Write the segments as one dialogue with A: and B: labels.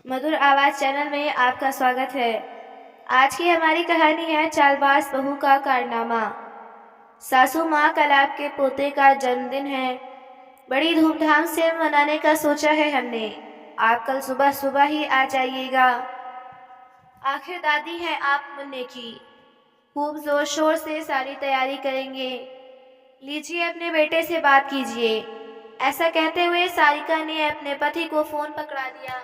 A: मधुर आवाज़ चैनल में आपका स्वागत है। आज की हमारी कहानी है चालबाज बहू का कारनामा। सासू माँ, कल आपके पोते का जन्मदिन है। बड़ी धूमधाम से मनाने का सोचा है हमने। आप कल सुबह सुबह ही आ जाइएगा। आखिर दादी है आप मुन्ने की। खूब जोर शोर से सारी तैयारी करेंगे। लीजिए, अपने बेटे से बात कीजिए। ऐसा कहते हुए सारिका ने अपने पति को फोन पकड़ा दिया।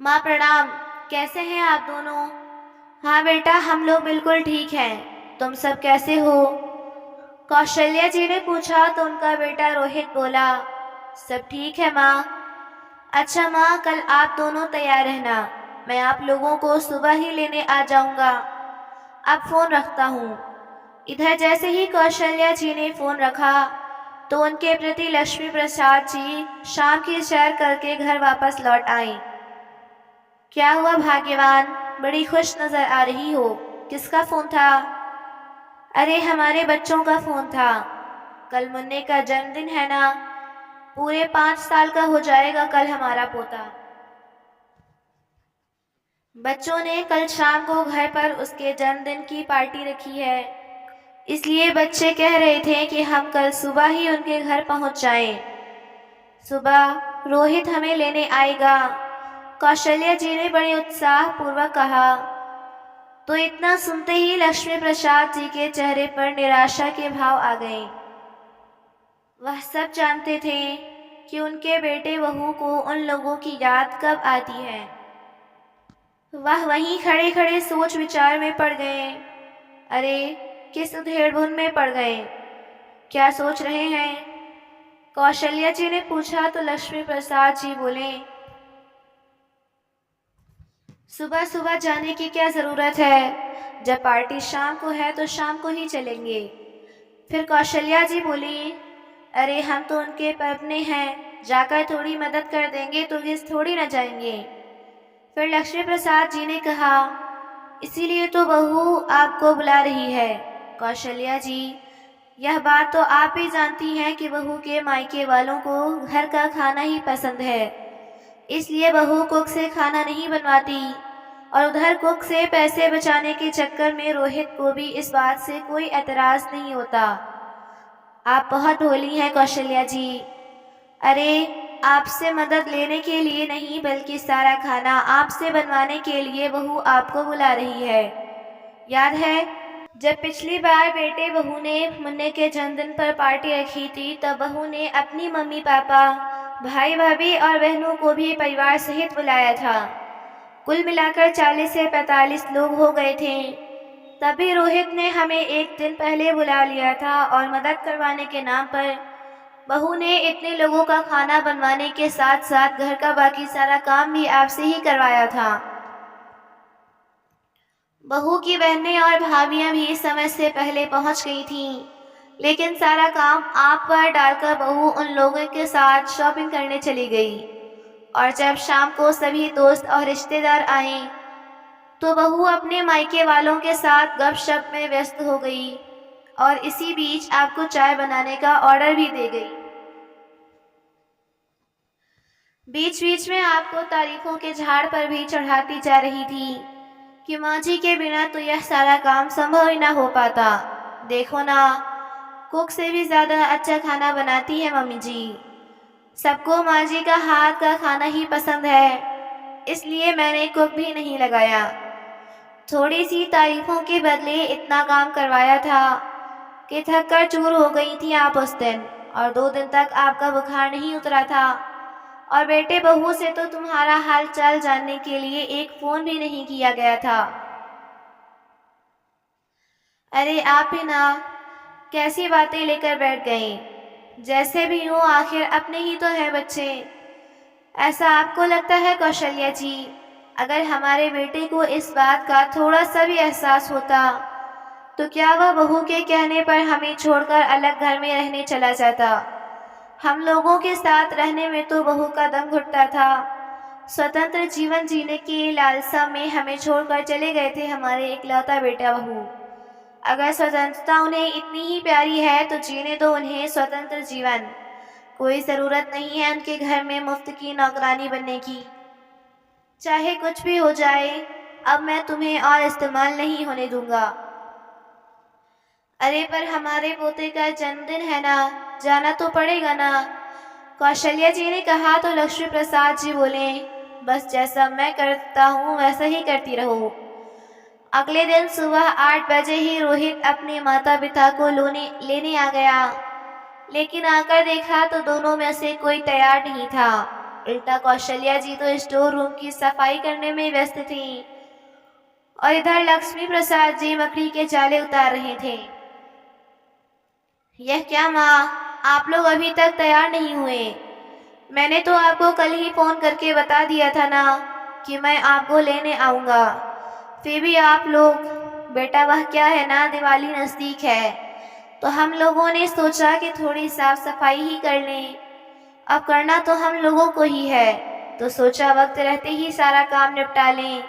A: माँ प्रणाम, कैसे हैं आप दोनों? हाँ बेटा, हम लोग बिल्कुल ठीक हैं। तुम सब कैसे हो? कौशल्या जी ने पूछा तो उनका बेटा रोहित बोला, सब ठीक है माँ। अच्छा माँ, कल आप दोनों तैयार रहना। मैं आप लोगों को सुबह ही लेने आ जाऊंगा। अब फोन रखता हूँ। इधर जैसे ही कौशल्या जी ने फोन रखा तो उनके प्रति लक्ष्मी प्रसाद जी शाम की सैर करके घर वापस लौट आई। क्या हुआ भाग्यवान, बड़ी खुश नजर आ रही हो। किसका फोन था? अरे हमारे बच्चों का फोन था। कल मुन्ने का जन्मदिन है ना। पूरे 5 साल का हो जाएगा कल हमारा पोता। बच्चों ने कल शाम को घर पर उसके जन्मदिन की पार्टी रखी है। इसलिए बच्चे कह रहे थे कि हम कल सुबह ही उनके घर पहुंच जाएं। सुबह रोहित हमें लेने आएगा, कौशल्या जी ने बड़े उत्साह पूर्वक कहा। तो इतना सुनते ही लक्ष्मी प्रसाद जी के चेहरे पर निराशा के भाव आ गए। वह सब जानते थे कि उनके बेटे बहू को उन लोगों की याद कब आती है। वह वहीं खड़े खड़े सोच विचार में पड़ गए। अरे किस उधेड़बुन में पड़ गए? क्या सोच रहे हैं? कौशल्या जी ने पूछा तो लक्ष्मी प्रसाद जी बोले, सुबह सुबह जाने की क्या जरूरत है? जब पार्टी शाम को है तो शाम को ही चलेंगे। फिर कौशल्या जी बोली, अरे हम तो उनके अपने हैं, जाकर थोड़ी मदद कर देंगे तो गेस्ट थोड़ी न जाएंगे। फिर लक्ष्मी प्रसाद जी ने कहा, इसीलिए तो बहू आपको बुला रही है। कौशल्या जी, यह बात तो आप ही जानती हैं कि बहू के मायके वालों को घर का खाना ही पसंद है। इसलिए बहू कुक से खाना नहीं बनवाती। और उधर कुक से पैसे बचाने के चक्कर में रोहित को भी इस बात से कोई एतराज नहीं होता। आप बहुत भोली हैं कौशल्या जी। अरे आपसे मदद लेने के लिए नहीं, बल्कि सारा खाना आपसे बनवाने के लिए बहू आपको बुला रही है। याद है जब पिछली बार बेटे बहू ने मुन्ने के जन्मदिन पर पार्टी रखी थी, तब बहू ने अपनी मम्मी पापा, भाई भाभी और बहनों को भी परिवार सहित बुलाया था। कुल मिलाकर 40 से 45 लोग हो गए थे। तभी रोहित ने हमें एक दिन पहले बुला लिया था और मदद करवाने के नाम पर बहू ने इतने लोगों का खाना बनवाने के साथ साथ घर का बाकी सारा काम भी आपसे ही करवाया था। बहू की बहनें और भाभियां भी समय से पहले पहुंच गई थीं, लेकिन सारा काम आप पर डालकर बहू उन लोगों के साथ शॉपिंग करने चली गई। और जब शाम को सभी दोस्त और रिश्तेदार आए तो बहू अपने मायके वालों के साथ गपशप में व्यस्त हो गई और इसी बीच आपको चाय बनाने का ऑर्डर भी दे गई। बीच बीच में आपको तारीफों के झाड़ पर भी चढ़ाती जा रही थी कि माँ जी के बिना तो यह सारा काम संभव ही ना हो पाता। देखो ना, कुक से भी ज्यादा अच्छा खाना बनाती है मम्मी जी। सबको माँ जी का हाथ का खाना ही पसंद है, इसलिए मैंने कुक भी नहीं लगाया। थोड़ी सी तारीफों के बदले इतना काम करवाया था कि थक कर चूर हो गई थी आप उस दिन। और 2 दिन तक आपका बुखार नहीं उतरा था। और बेटे बहू से तो तुम्हारा हाल चाल जानने के लिए एक फोन भी नहीं किया गया था। अरे आप ही ना, कैसी बातें लेकर बैठ गए। जैसे भी हो, आखिर अपने ही तो है बच्चे। ऐसा आपको लगता है कौशल्या जी? अगर हमारे बेटे को इस बात का थोड़ा सा भी एहसास होता तो क्या वह बहू के कहने पर हमें छोड़कर अलग घर में रहने चला जाता? हम लोगों के साथ रहने में तो बहू का दम घुटता था। स्वतंत्र जीवन जीने की लालसा में हमें छोड़कर चले गए थे हमारे इकलौता बेटा बहू। अगर स्वतंत्रता उन्हें इतनी ही प्यारी है तो जीने दो उन्हें स्वतंत्र जीवन। कोई ज़रूरत नहीं है उनके घर में मुफ्त की नौकरानी बनने की। चाहे कुछ भी हो जाए, अब मैं तुम्हें और इस्तेमाल नहीं होने दूंगा। अरे पर हमारे पोते का जन्मदिन है ना, जाना तो पड़ेगा ना। कौशल्या जी ने कहा तो लक्ष्मी प्रसाद जी बोले, बस जैसा मैं करता हूँ वैसा ही करती रहो। अगले दिन सुबह 8 बजे ही रोहित अपने माता पिता को लेने आ गया, लेकिन आकर देखा तो दोनों में से कोई तैयार नहीं था। उल्टा कौशल्या जी तो स्टोर रूम की सफाई करने में व्यस्त थी और इधर लक्ष्मी प्रसाद जी मकड़ी के जाले उतार रहे थे। यह क्या माँ, आप लोग अभी तक तैयार नहीं हुए? मैंने तो आपको कल ही फोन करके बता दिया था ना कि मैं आपको लेने आऊँगा, फिर भी आप लोग। बेटा वह क्या है ना, दिवाली नज़दीक है तो हम लोगों ने सोचा कि थोड़ी साफ सफाई ही कर लें। अब करना तो हम लोगों को ही है, तो सोचा वक्त रहते ही सारा काम निपटा लें।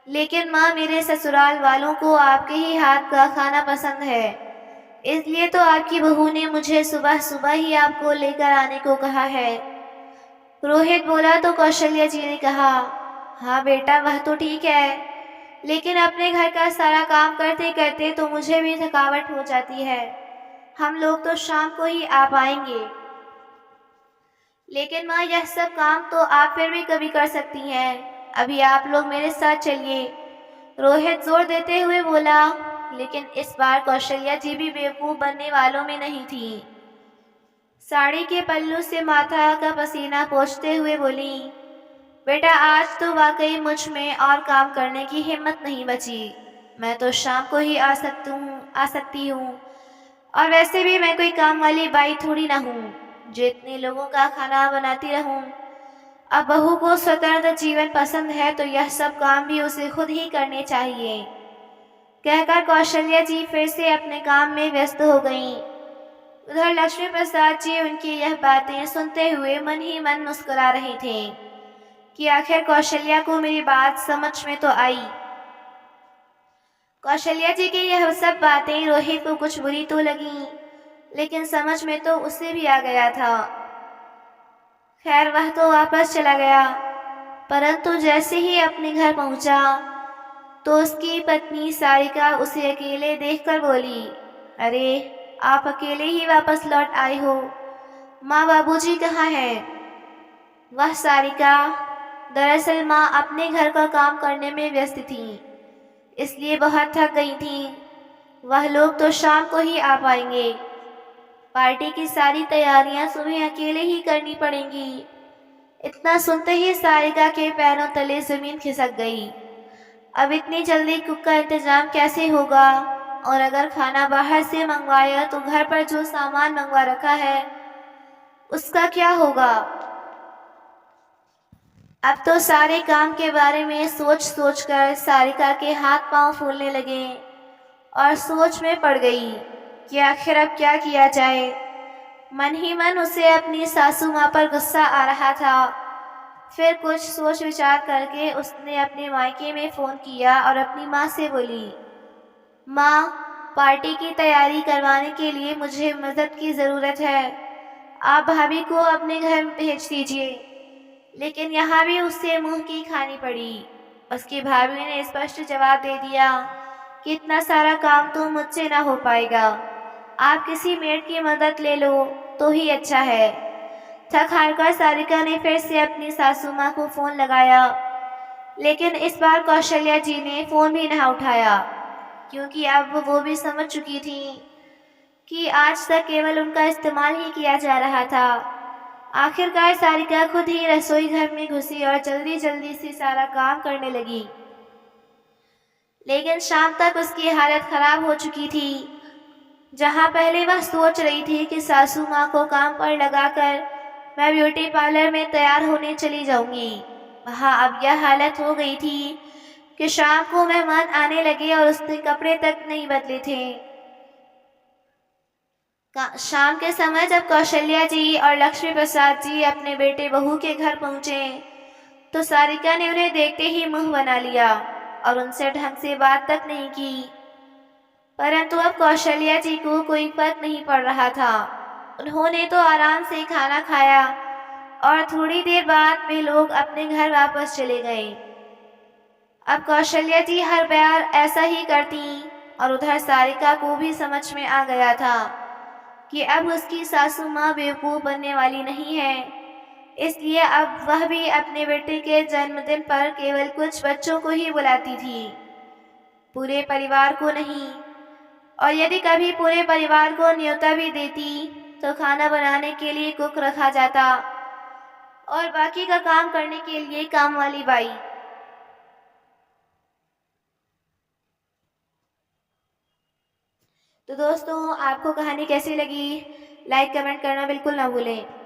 A: लेकिन माँ, मेरे ससुराल वालों को आपके ही हाथ का खाना पसंद है, इसलिए तो आपकी बहू ने मुझे सुबह सुबह ही आपको लेकर आने को कहा है। रोहित बोला तो कौशल्या जी ने कहा, हाँ बेटा वह तो ठीक है, लेकिन अपने घर का सारा काम करते करते तो मुझे भी थकावट हो जाती है। हम लोग तो शाम को ही आ पाएंगे। लेकिन माँ, यह सब काम तो आप फिर भी कभी कर सकती हैं, अभी आप लोग मेरे साथ चलिए। रोहित जोर देते हुए बोला, लेकिन इस बार कौशल्या जी भी बेवकूफ़ बनने वालों में नहीं थी। साड़ी के पल्लू से माथा का पसीना पोंछते हुए बोली, बेटा आज तो वाकई मुझ में और काम करने की हिम्मत नहीं बची। मैं तो शाम को ही आ सकती हूँ, और वैसे भी मैं कोई काम वाली बाई थोड़ी ना हूँ जो इतने लोगों का खाना बनाती रहूँ। अब बहू को स्वतंत्र जीवन पसंद है तो यह सब काम भी उसे खुद ही करने चाहिए। कहकर कौशल्या जी फिर से अपने काम में व्यस्त हो गईं। उधर लक्ष्मी प्रसाद जी उनकी यह बातें सुनते हुए मन ही मन मुस्कुरा रहे थे कि आखिर कौशल्या को मेरी बात समझ में तो आई। कौशल्या जी की यह सब बातें रोहित को कुछ बुरी तो लगीं, लेकिन समझ में तो उसे भी आ गया था। खैर वह तो वापस चला गया, परंतु जैसे ही अपने घर पहुंचा तो उसकी पत्नी सारिका उसे अकेले देखकर बोली, अरे आप अकेले ही वापस लौट आए हो, माँ बाबूजी कहाँ हैं? वह सारिका, दरअसल माँ अपने घर का काम करने में व्यस्त थीं, इसलिए बहुत थक गई थीं। वह लोग तो शाम को ही आ पाएंगे। पार्टी की सारी तैयारियां सुबह अकेले ही करनी पड़ेंगी। इतना सुनते ही सारिका के पैरों तले जमीन खिसक गई। अब इतनी जल्दी कुक का इंतजाम कैसे होगा, और अगर खाना बाहर से मंगवाया तो घर पर जो सामान मंगवा रखा है उसका क्या होगा? अब तो सारे काम के बारे में सोच सोच कर सारिका के हाथ पांव फूलने लगे और सोच में पड़ गई कि आखिर अब क्या किया जाए। मन ही मन उसे अपनी सासू माँ पर गुस्सा आ रहा था। फिर कुछ सोच विचार करके उसने अपने मायके में फ़ोन किया और अपनी माँ से बोली, माँ पार्टी की तैयारी करवाने के लिए मुझे मदद की ज़रूरत है, आप भाभी को अपने घर भेज दीजिए। लेकिन यहाँ भी उससे मुंह की खानी पड़ी। उसकी भाभी ने स्पष्ट जवाब दे दिया कि इतना सारा काम तो मुझसे ना हो पाएगा, आप किसी मेड की मदद ले लो तो ही अच्छा है। थक हार कर सारिका ने फिर से अपनी सासू माँ को फ़ोन लगाया, लेकिन इस बार कौशल्या जी ने फ़ोन भी ना उठाया, क्योंकि अब वो भी समझ चुकी थी कि आज तक केवल उनका इस्तेमाल ही किया जा रहा था। आखिरकार सारिका खुद ही रसोई घर में घुसी और जल्दी जल्दी से सारा काम करने लगी। लेकिन शाम तक उसकी हालत खराब हो चुकी थी। जहाँ पहले वह सोच रही थी कि सासू माँ को काम पर लगाकर मैं ब्यूटी पार्लर में तैयार होने चली जाऊंगी, वहाँ अब यह हालत हो गई थी कि शाम को मेहमान आने लगे और उसने कपड़े तक नहीं बदले थे। शाम के समय जब कौशल्या जी और लक्ष्मी प्रसाद जी अपने बेटे बहू के घर पहुंचे तो सारिका ने उन्हें देखते ही मुंह बना लिया और उनसे ढंग से बात तक नहीं की। परंतु अब कौशल्या जी को कोई फर्क नहीं पड़ रहा था। उन्होंने तो आराम से खाना खाया और थोड़ी देर बाद वे लोग अपने घर वापस चले गए। अब कौशल्या जी हर बार ऐसा ही करती और उधर सारिका को भी समझ में आ गया था कि अब उसकी सासू माँ बेवकूफ़ बनने वाली नहीं है, इसलिए अब वह भी अपने बेटे के जन्मदिन पर केवल कुछ बच्चों को ही बुलाती थी, पूरे परिवार को नहीं। और यदि कभी पूरे परिवार को न्योता भी देती तो खाना बनाने के लिए कुक रखा जाता और बाकी का काम करने के लिए काम वाली बाई। तो दोस्तों, आपको कहानी कैसी लगी? लाइक कमेंट करना बिल्कुल ना भूलें।